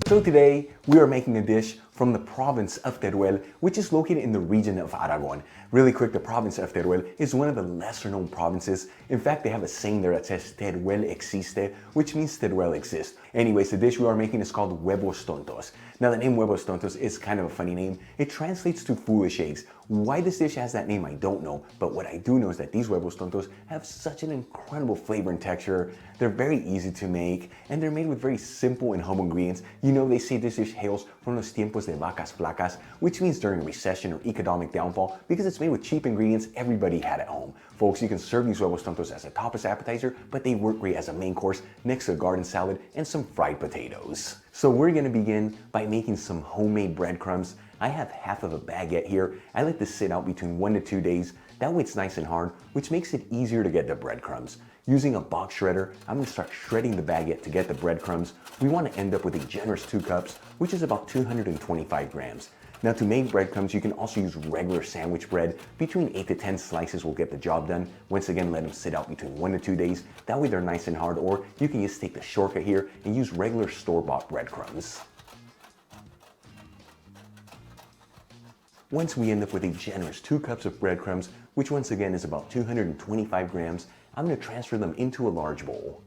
So today, we are making a dish from the province of Teruel, which is located in the region of Aragon. Really quick, the province of Teruel is one of the lesser known provinces. In fact, they have a saying there that says Teruel existe, which means Teruel exists. Anyways, the dish we are making is called Huevos Tontos. Now the name Huevos Tontos is kind of a funny name. It translates to foolish eggs. Why this dish has that name, I don't know, but what I do know is that these Huevos Tontos have such an incredible flavor and texture. They're very easy to make, and they're made with very simple and humble ingredients. You know, they say this dish hails from los tiempos de vacas flacas, which means during a recession or economic downfall, because it's made with cheap ingredients everybody had at home. Folks, you can serve these Huevos Tontos as a tapas appetizer, but they work great as a main course next to a garden salad and some fried potatoes. So we're gonna begin by making some homemade breadcrumbs. I have half of a baguette here. I let this sit out between 1 to 2 days. That way it's nice and hard, which makes it easier to get the breadcrumbs. Using a box shredder, I'm gonna start shredding the baguette to get the breadcrumbs. We wanna end up with a generous 2 cups, which is about 225 grams. Now to make breadcrumbs, you can also use regular sandwich bread. Between 8 to 10 slices will get the job done. Once again, let them sit out between 1 to 2 days. That way they're nice and hard, or you can just take the shortcut here and use regular store-bought breadcrumbs. Once we end up with a generous 2 cups of breadcrumbs, which once again is about 225 grams, I'm going to transfer them into a large bowl.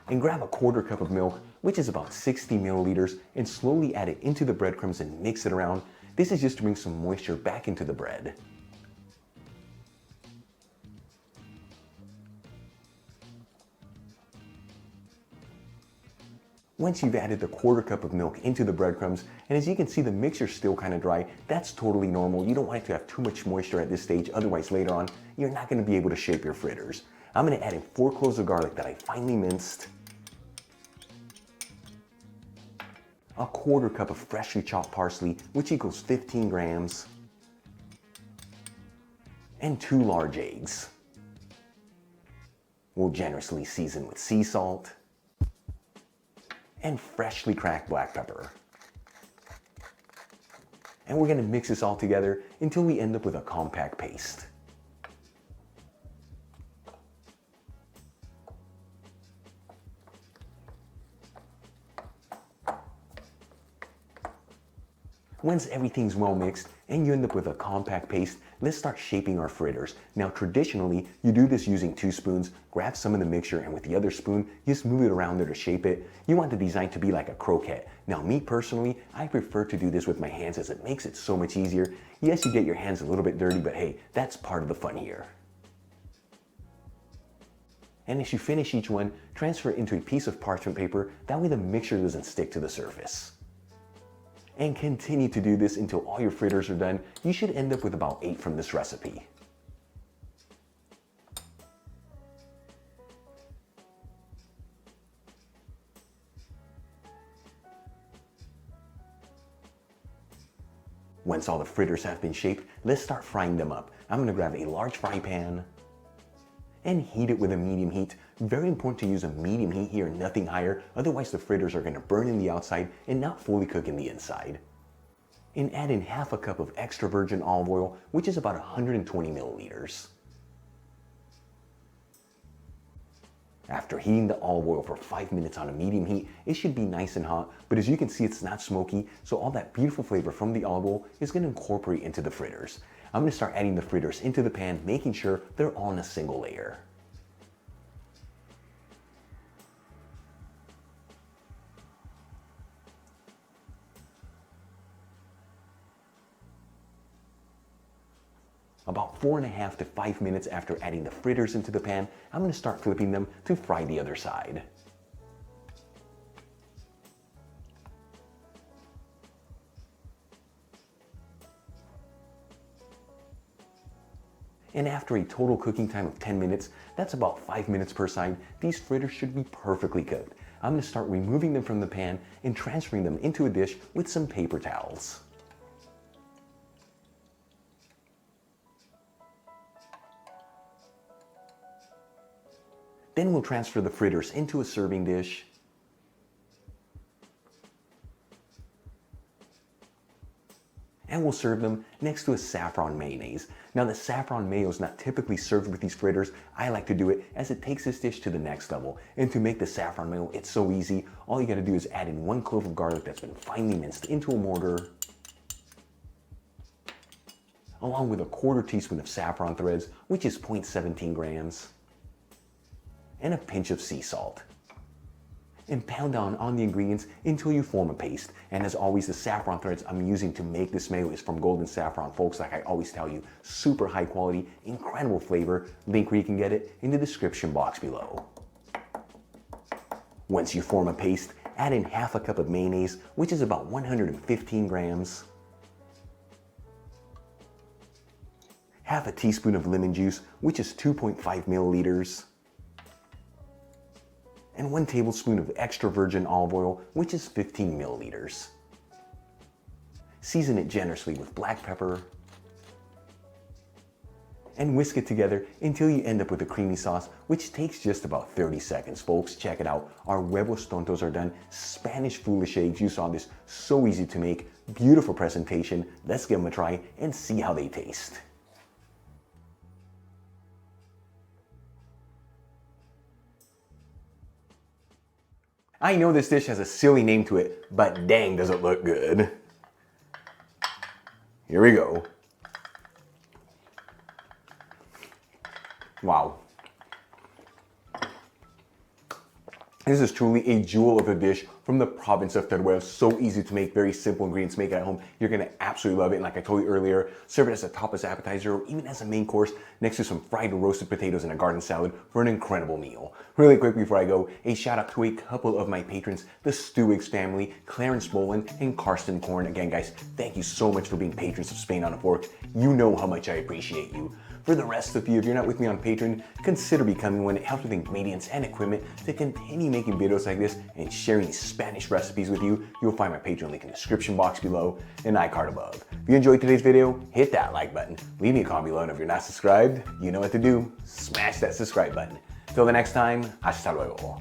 And grab a 1/4 cup of milk, which is about 60 milliliters, and slowly add it into the breadcrumbs and mix it around. This is just to bring some moisture back into the bread. Once you've added the 1/4 cup of milk into the breadcrumbs, and as you can see the mixture's still kind of dry, that's totally normal. You don't want it to have too much moisture at this stage, otherwise later on, you're not going to be able to shape your fritters. I'm going to add in 4 cloves of garlic that I finely minced, a 1/4 cup of freshly chopped parsley, which equals 15 grams, and 2 large eggs. We'll generously season with sea salt and freshly cracked black pepper. And we're going to mix this all together until we end up with a compact paste. Once everything's well mixed and you end up with a compact paste, let's start shaping our fritters. Now traditionally, you do this using 2 spoons, grab some of the mixture and with the other spoon, just move it around there to shape it. You want the design to be like a croquette. Now me personally, I prefer to do this with my hands as it makes it so much easier. Yes, you get your hands a little bit dirty, but hey, that's part of the fun here. And as you finish each one, transfer it into a piece of parchment paper, that way the mixture doesn't stick to the surface. And continue to do this until all your fritters are done. You should end up with about 8 from this recipe. Once all the fritters have been shaped, let's start frying them up. I'm going to grab a large fry pan and heat it with a medium heat. Very important to use a medium heat here, nothing higher, otherwise the fritters are going to burn in the outside and not fully cook in the inside. And add in half a cup of extra virgin olive oil, which is about 120 milliliters. After heating the olive oil for 5 minutes on a medium heat, it should be nice and hot, but as you can see, it's not smoky, so all that beautiful flavor from the olive oil is going to incorporate into the fritters. I'm going to start adding the fritters into the pan, making sure they're all in a single layer. About 4.5 to 5 minutes after adding the fritters into the pan, I'm going to start flipping them to fry the other side. And after a total cooking time of 10 minutes, that's about 5 minutes per side, these fritters should be perfectly cooked. I'm going to start removing them from the pan and transferring them into a dish with some paper towels. Then we'll transfer the fritters into a serving dish. and we'll serve them next to a saffron mayonnaise. Now the saffron mayo is not typically served with these fritters. I like to do it as it takes this dish to the next level. And to make the saffron mayo, it's so easy. All you gotta do is add in 1 clove of garlic that's been finely minced into a mortar, along with a 1/4 teaspoon of saffron threads, which is 0.17 grams, and a pinch of sea salt. And pound down on the ingredients until you form a paste. And as always, the saffron threads I'm using to make this mayo is from Golden Saffron, folks. Like I always tell you, super high quality, incredible flavor. Link where you can get it in the description box below. Once you form a paste, add in 1/2 cup of mayonnaise, which is about 115 grams, 1/2 teaspoon of lemon juice, which is 2.5 milliliters, and 1 tablespoon of extra virgin olive oil, which is 15 milliliters. Season it generously with black pepper, and whisk it together until you end up with a creamy sauce, which takes just about 30 seconds, folks. Check it out. Our Huevos Tontos are done. Spanish foolish eggs. You saw this. So easy to make. Beautiful presentation. Let's give them a try and see how they taste. I know this dish has a silly name to it, but dang does it look good. Here we go. Wow. This is truly a jewel of a dish from the province of Teruel. So easy to make, very simple ingredients, make it at home. You're gonna absolutely love it. And like I told you earlier, serve it as a tapas appetizer or even as a main course next to some fried or roasted potatoes and a garden salad for an incredible meal. Really quick before I go, a shout out to a couple of my patrons, the Stewiggs family, Clarence Bolin and Karsten Korn. Again, guys, thank you so much for being patrons of Spain on a Fork. You know how much I appreciate you. For the rest of you, if you're not with me on Patreon, consider becoming one. It helps with ingredients and equipment to continue making videos like this and sharing these Spanish recipes with you. You'll find my Patreon link in the description box below and iCard above. If you enjoyed today's video, hit that like button. Leave me a comment below, and if you're not subscribed, you know what to do. Smash that subscribe button. Till the next time, hasta luego.